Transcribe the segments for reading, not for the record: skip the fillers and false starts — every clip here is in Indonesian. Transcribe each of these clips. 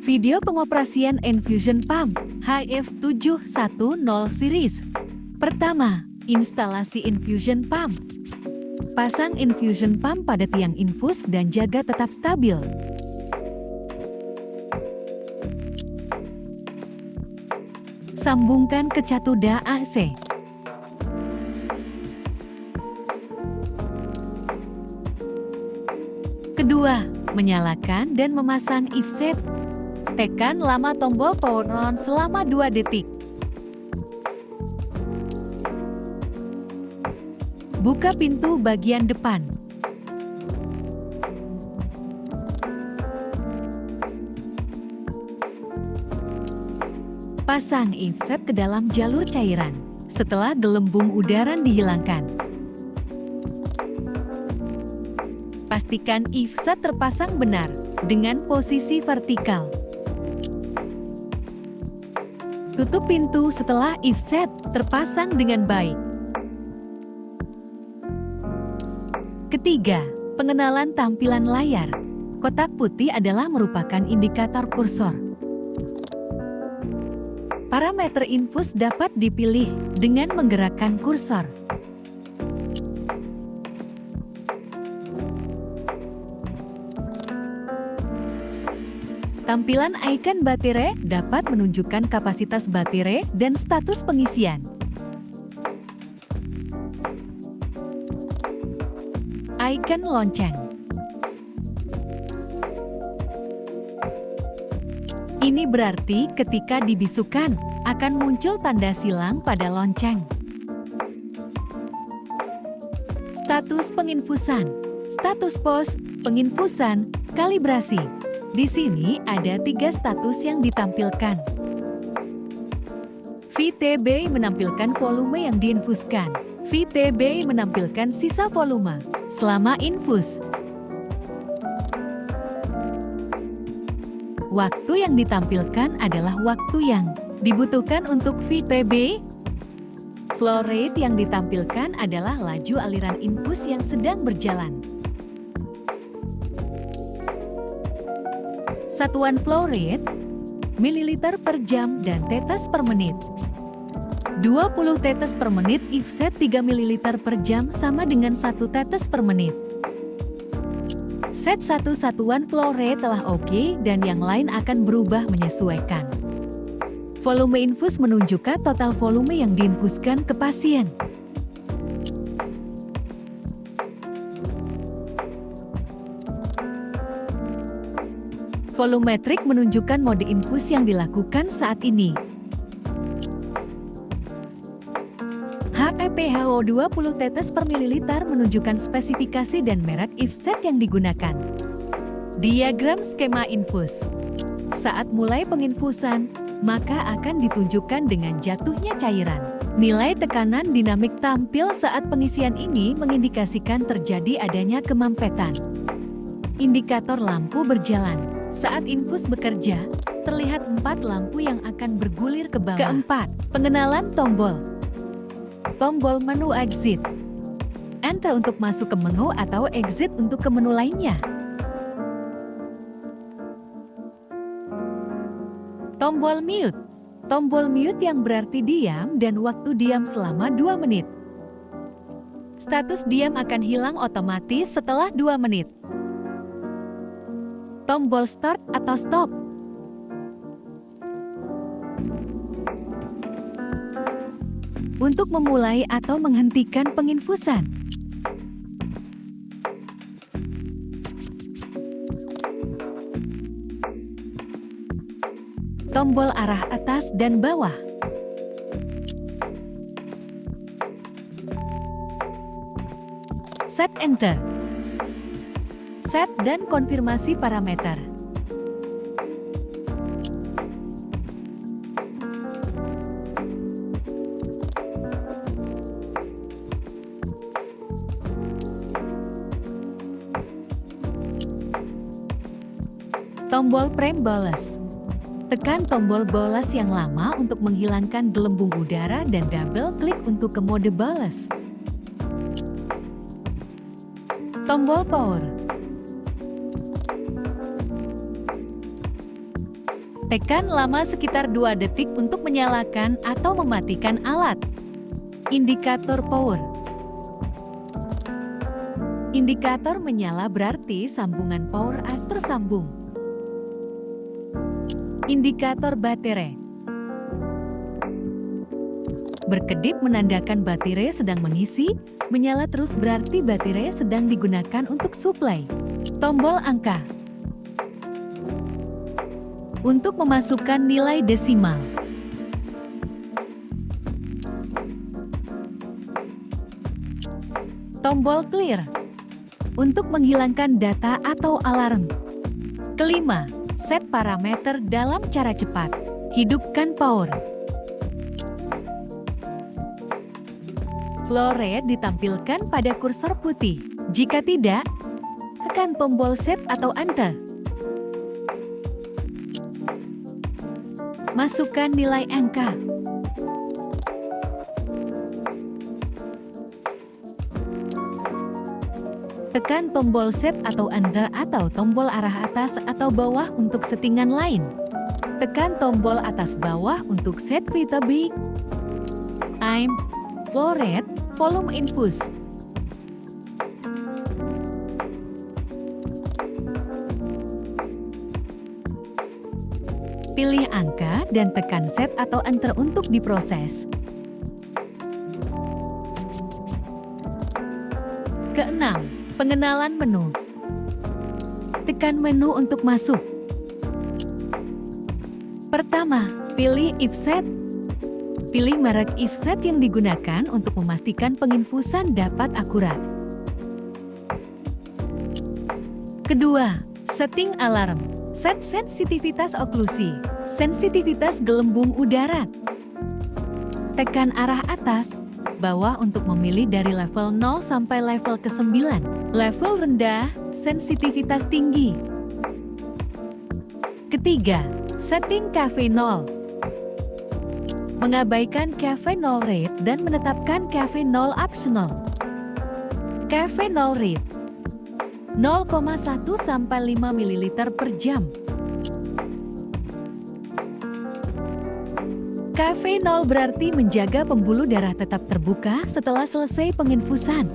Video pengoperasian Enfusion Pump HF710 series. Pertama, instalasi Enfusion Pump. Pasang Enfusion Pump pada tiang infus dan jaga tetap stabil. Sambungkan ke catuda AC. Kedua, menyalakan dan memasang ifset. Tekan lama tombol power on selama 2 detik. Buka pintu bagian depan. Pasang ifset ke dalam jalur cairan. Setelah gelembung udara dihilangkan, pastikan ifset terpasang benar dengan posisi vertikal. Tutup pintu setelah ifset terpasang dengan baik. Ketiga, pengenalan tampilan layar. Kotak putih adalah merupakan indikator kursor. Parameter infus dapat dipilih dengan menggerakkan kursor. Tampilan icon baterai dapat menunjukkan kapasitas baterai dan status pengisian. Icon lonceng. Ini berarti ketika dibisukan, akan muncul tanda silang pada lonceng. Status penginfusan. Status pos, penginfusan, kalibrasi. Di sini ada 3 status yang ditampilkan. VTB menampilkan volume yang diinfuskan. VTB menampilkan sisa volume selama infus. Waktu yang ditampilkan adalah waktu yang dibutuhkan untuk VTB. Flow rate yang ditampilkan adalah laju aliran infus yang sedang berjalan. Satuan flow rate, mililiter per jam dan tetes per menit. 20 tetes per menit ifset 3 ml per jam sama dengan 1 tetes per menit. Set 1 satuan flow rate telah oke dan yang lain akan berubah menyesuaikan. Volume infus menunjukkan total volume yang diinfuskan ke pasien. Volumetrik menunjukkan mode infus yang dilakukan saat ini. HEPHO 20 tetes per mililiter menunjukkan spesifikasi dan merek ifset yang digunakan. Diagram skema infus. Saat mulai penginfusan, maka akan ditunjukkan dengan jatuhnya cairan. Nilai tekanan dinamik tampil saat pengisian ini mengindikasikan terjadi adanya kemampetan. Indikator lampu berjalan. Saat infus bekerja, terlihat 4 lampu yang akan bergulir ke bawah. Keempat, pengenalan tombol. Tombol menu exit. Enter untuk masuk ke menu atau exit untuk ke menu lainnya. Tombol mute. Tombol mute yang berarti diam dan waktu diam selama 2 menit. Status diam akan hilang otomatis setelah 2 menit. Tombol start atau stop. Untuk memulai atau menghentikan penginfusan. Tombol arah atas dan bawah. Set enter. Set dan konfirmasi parameter. Tombol prem bolos. Tekan tombol bolos yang lama untuk menghilangkan gelembung udara dan double klik untuk ke mode bolos. Tombol power. Tekan lama sekitar 2 detik untuk menyalakan atau mematikan alat. Indikator power. Indikator menyala berarti sambungan power as tersambung. Indikator baterai. Berkedip menandakan baterai sedang mengisi, menyala terus berarti baterai sedang digunakan untuk suplai. Tombol angka. Untuk memasukkan nilai desimal. Tombol clear. Untuk menghilangkan data atau alarm. Kelima, set parameter dalam cara cepat. Hidupkan power. Flow rate ditampilkan pada kursor putih. Jika tidak, tekan tombol set atau enter. Masukkan nilai angka. Tekan tombol set atau enter atau tombol arah atas atau bawah untuk settingan lain. Tekan tombol atas bawah untuk set VTB, time, flow rate, volume infus. Pilih angka dan tekan set atau enter untuk diproses. Keenam, pengenalan menu. Tekan menu untuk masuk. Pertama, pilih if set. Pilih merek if set yang digunakan untuk memastikan penginfusan dapat akurat. Kedua, setting alarm. Set sensitivitas oklusi, sensitivitas gelembung udara. Tekan arah atas, bawah untuk memilih dari level 0 sampai level ke-9. Level rendah, sensitivitas tinggi. Ketiga, setting cafe 0. Mengabaikan cafe 0 rate dan menetapkan cafe 0 optional. Cafe 0 rate 0,1 sampai 5 ml per jam. Cafe 0 berarti menjaga pembuluh darah tetap terbuka setelah selesai penginfusan.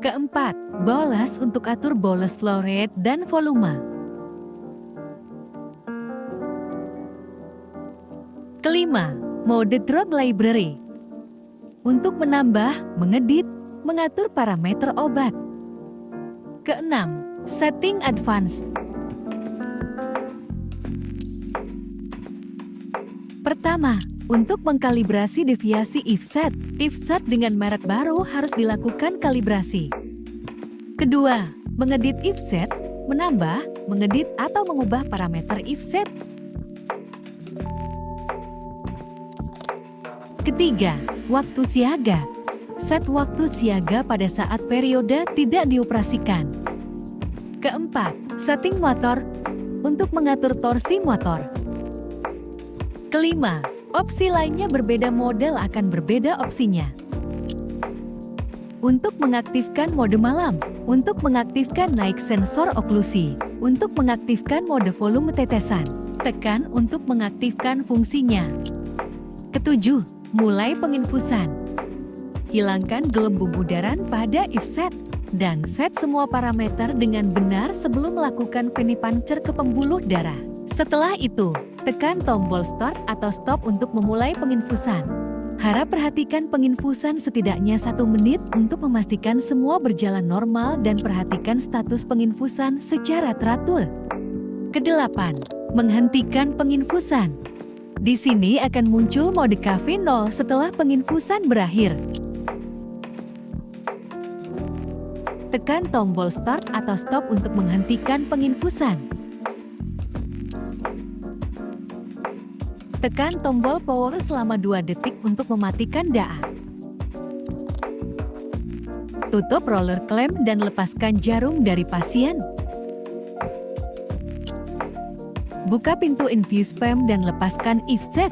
Keempat, bolus untuk atur bolus flow rate dan volume. Kelima, mode drug library. Untuk menambah, mengedit, mengatur parameter obat. Keenam, setting advanced. Pertama, untuk mengkalibrasi deviasi if set. If set dengan merek baru harus dilakukan kalibrasi. Kedua, mengedit if set, menambah, mengedit atau mengubah parameter if set. Ketiga, waktu siaga. Set waktu siaga pada saat periode tidak dioperasikan. Keempat, setting motor untuk mengatur torsi motor. Kelima, opsi lainnya berbeda model akan berbeda opsinya. Untuk mengaktifkan mode malam, untuk mengaktifkan naik sensor oklusi, untuk mengaktifkan mode volume tetesan, tekan untuk mengaktifkan fungsinya. Ketujuh, mulai penginfusan. Hilangkan gelembung udara pada if set dan set semua parameter dengan benar sebelum melakukan venipuncture ke pembuluh darah. Setelah itu, tekan tombol start atau stop untuk memulai penginfusan. Harap perhatikan penginfusan setidaknya 1 menit untuk memastikan semua berjalan normal dan perhatikan status penginfusan secara teratur. Kedelapan, menghentikan penginfusan. Di sini akan muncul mode cafe 0 setelah penginfusan berakhir. Tekan tombol start atau stop untuk menghentikan penginfusan. Tekan tombol power selama 2 detik untuk mematikan DA. Tutup roller clamp dan lepaskan jarum dari pasien. Buka pintu infuse pump dan lepaskan if set.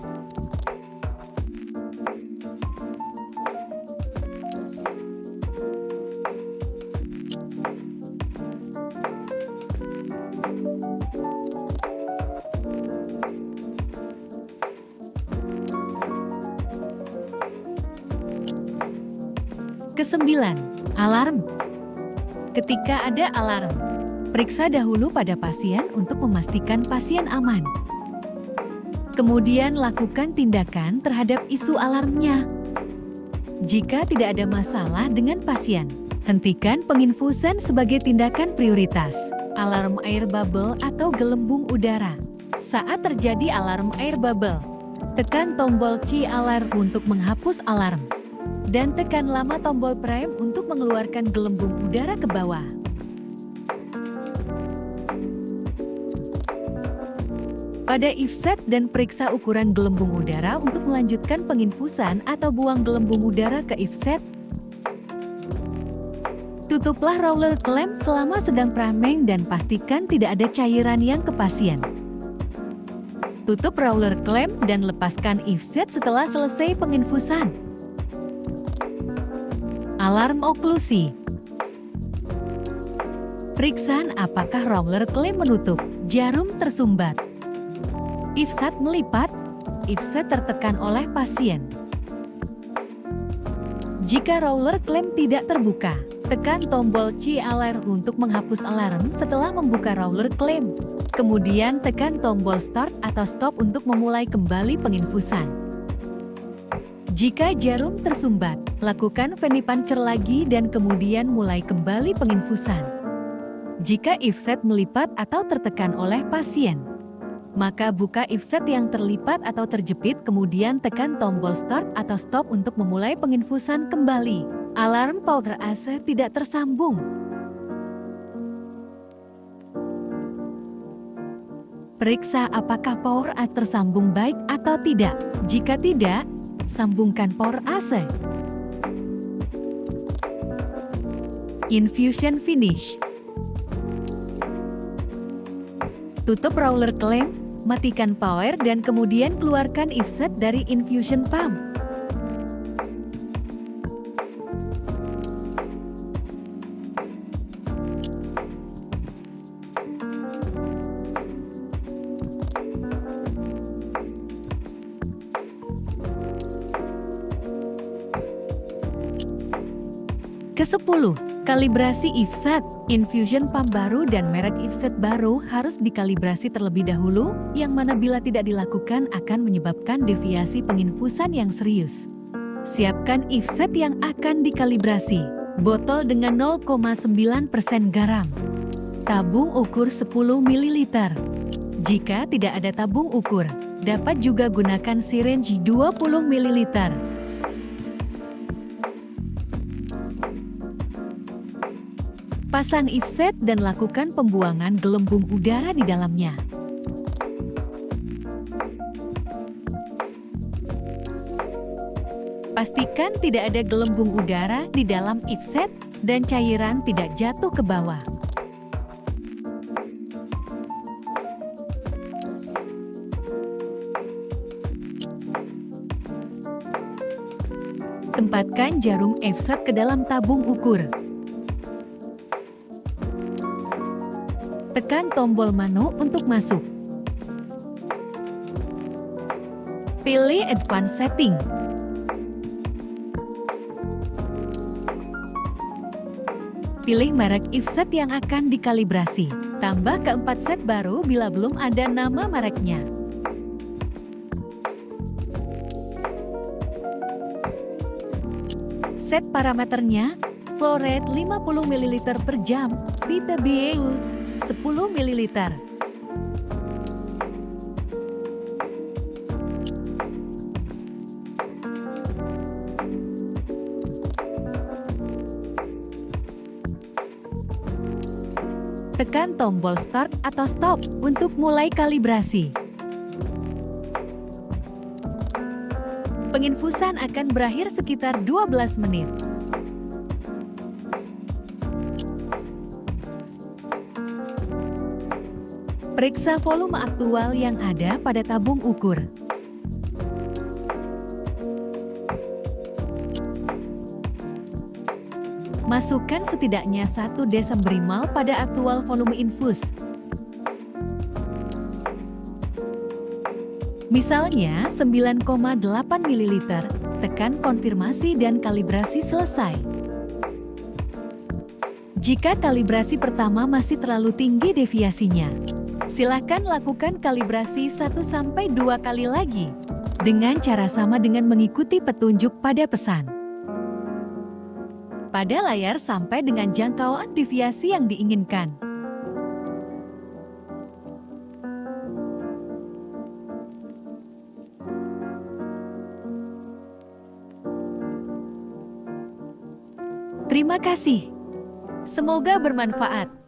Kesembilan, alarm. Ketika ada alarm, periksa dahulu pada pasien untuk memastikan pasien aman. Kemudian lakukan tindakan terhadap isu alarmnya. Jika tidak ada masalah dengan pasien, hentikan penginfusan sebagai tindakan prioritas. Alarm air bubble atau gelembung udara. Saat terjadi alarm air bubble, tekan tombol C alarm untuk menghapus alarm. Dan tekan lama tombol prime untuk mengeluarkan gelembung udara ke bawah. Pada if set dan periksa ukuran gelembung udara untuk melanjutkan penginfusan atau buang gelembung udara ke if set. Tutuplah roller clamp selama sedang prameng dan pastikan tidak ada cairan yang ke pasien. Tutup roller clamp dan lepaskan if set setelah selesai penginfusan. Alarm oklusi. Periksa apakah roller clamp menutup, jarum tersumbat. If set melipat, if set tertekan oleh pasien. Jika roller clamp tidak terbuka, tekan tombol C alarm untuk menghapus alarm setelah membuka roller clamp. Kemudian tekan tombol start atau stop untuk memulai kembali penginfusan. Jika jarum tersumbat, lakukan venipuncture lagi dan kemudian mulai kembali penginfusan. Jika if set melipat atau tertekan oleh pasien, maka buka if set yang terlipat atau terjepit kemudian tekan tombol start atau stop untuk memulai penginfusan kembali. Alarm power AC tidak tersambung. Periksa apakah power AC tersambung baik atau tidak. Jika tidak, sambungkan power AC. Infusion finish. Tutup roller clamp, matikan power dan kemudian keluarkan if set dari infusion pump. Ke-10. Kalibrasi if set. Infusion pump baru dan merek if set baru harus dikalibrasi terlebih dahulu, yang mana bila tidak dilakukan akan menyebabkan deviasi penginfusan yang serius. Siapkan if set yang akan dikalibrasi. Botol dengan 0,9% garam. Tabung ukur 10 ml. Jika tidak ada tabung ukur, dapat juga gunakan syringe 20 ml. Pasang if set dan lakukan pembuangan gelembung udara di dalamnya. Pastikan tidak ada gelembung udara di dalam if set dan cairan tidak jatuh ke bawah. Tempatkan jarum if set ke dalam tabung ukur. Tekan tombol manu untuk masuk. Pilih Advanced Setting. Pilih merek if set yang akan dikalibrasi. Tambah ke 4 set baru bila belum ada nama mereknya. Set parameternya, flow rate 50 ml per jam, VTBEU 10 ml. Tekan tombol start atau stop untuk mulai kalibrasi. Penginfusan akan berakhir sekitar 12 menit. Periksa volume aktual yang ada pada tabung ukur. Masukkan setidaknya 1 desembrimal pada aktual volume infus. Misalnya 9,8 ml, tekan konfirmasi dan kalibrasi selesai. Jika kalibrasi pertama masih terlalu tinggi deviasinya, silakan lakukan kalibrasi 1-2 kali lagi dengan cara sama dengan mengikuti petunjuk pada pesan. Pada layar sampai dengan jangkauan deviasi yang diinginkan. Terima kasih. Semoga bermanfaat.